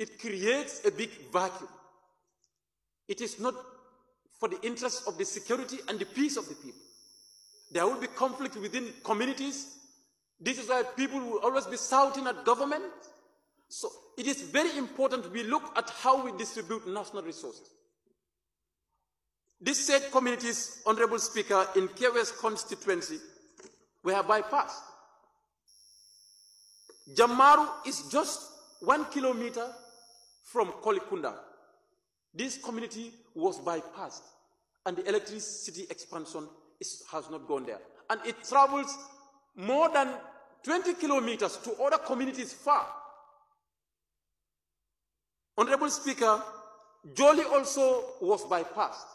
it creates a big vacuum. It is not for the interest of the security and the peace of the people. There will be conflict within communities. This is why people will always be shouting at government. So it is very important we look at how we distribute national resources. These said communities, Honorable Speaker, in KW's constituency were bypassed. Jamaru is just 1 kilometer from Kolikunda. This community was bypassed, and the electricity expansion has not gone there. And it travels more than 20 kilometers to other communities far. Honorable Speaker, Joli also was bypassed.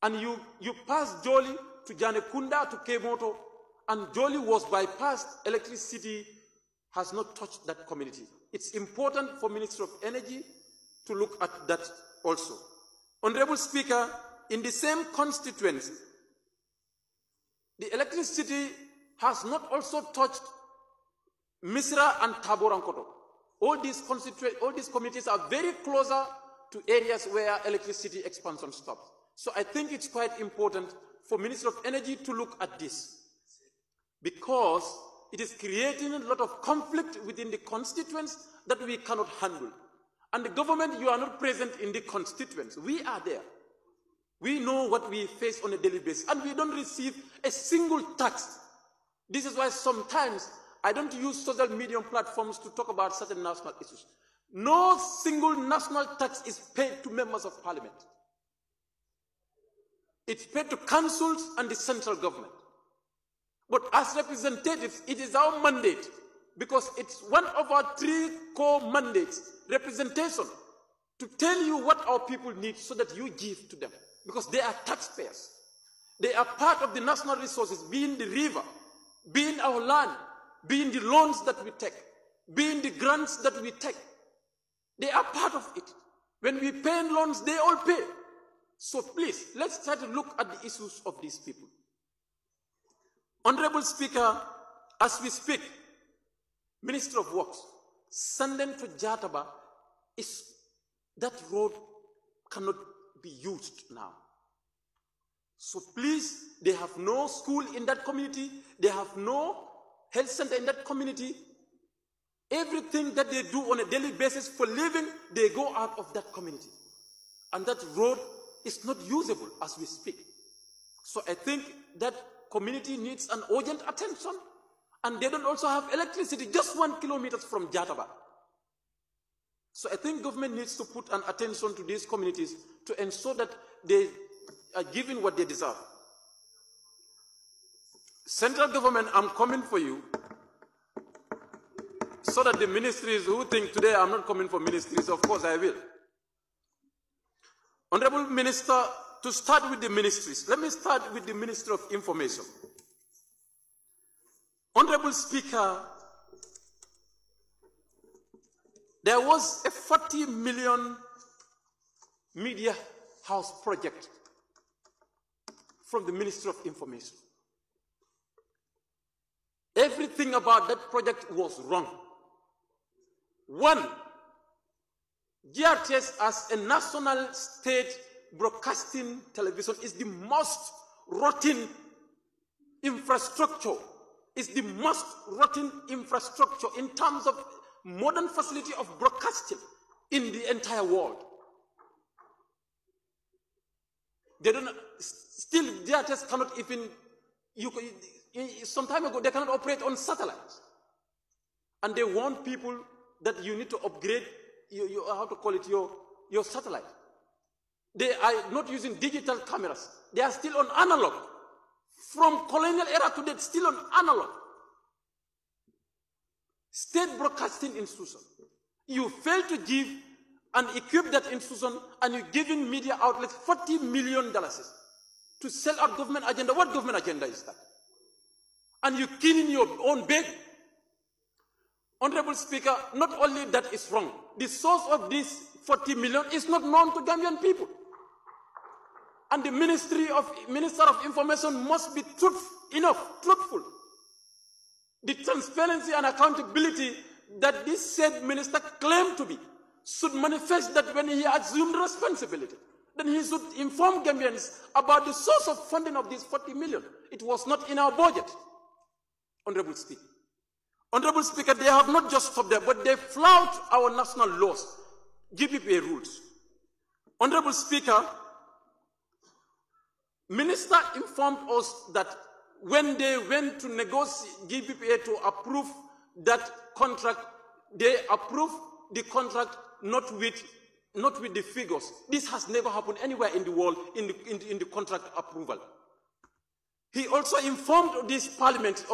And you pass Joli to Janekunda, to Kemoto, and Joli was bypassed. Electricity has not touched that community. It's important for Minister of Energy to look at that also. Honorable Speaker, in the same constituency, the electricity has not also touched Misra and Taborankoto. All these communities are very closer to areas where electricity expansion stops. So I think it's quite important for Minister of Energy to look at this, because it is creating a lot of conflict within the constituents that we cannot handle. And the government, you are not present in the constituents. We are there. We know what we face on a daily basis, and we don't receive a single tax. This is why sometimes I don't use social media platforms to talk about certain national issues. No single national tax is paid to members of parliament. It's paid to councils and the central government. But as representatives, it is our mandate, because it's one of our 3 core mandates, representation, to tell you what our people need so that you give to them, because they are taxpayers. They are part of the national resources, being the river, being our land, being the loans that we take, being the grants that we take. They are part of it. When we pay loans, they all pay. So please, let's try to look at the issues of these people. Honorable Speaker, as we speak, Minister of Works, Sanden to Jataba, that road cannot be used now. So please, they have no school in that community, they have no health center in that community. Everything that they do on a daily basis for living, they go out of that community. And that road is not usable as we speak. So I think that community needs an urgent attention, and they don't also have electricity just 1 kilometer from Jataba. So I think government needs to put an attention to these communities to ensure that they are given what they deserve. Central government, I'm coming for you, so that the ministries who think today I'm not coming for ministries, of course I will. Honorable Minister, to start with the ministries, let me start with the Minister of Information. Honorable Speaker, there was a 40 million media house project from the Ministry of Information. Everything about that project was wrong. One, GRTS as a national state broadcasting television is the most rotten infrastructure. It's the most rotten infrastructure in terms of modern facility of broadcasting in the entire world. They don't, still GRTS cannot even, some time ago they cannot operate on satellites. And they warn people that you need to upgrade how to call it, your satellite. They are not using digital cameras. They are still on analog. From colonial era to date, still on analog. State broadcasting institution. You fail to give and equip that institution, and you're giving media outlets $40 million to sell out government agenda. What government agenda is that? And you're killing your own baby. Honorable Speaker, not only that is wrong, the source of this 40 million is not known to Gambian people. And the Minister of Information must be truthful. The transparency and accountability that this said minister claimed to be should manifest that when he assumed responsibility, then he should inform Gambians about the source of funding of these 40 million. It was not in our budget, Honorable Speaker. Honorable Speaker, they have not just stopped there, but they flout our national laws, GPPA rules. Honorable Speaker, Minister informed us that when they went to negotiate GPPA to approve that contract, they approved the contract not with the figures. This has never happened anywhere in the world in the contract approval. He also informed this parliament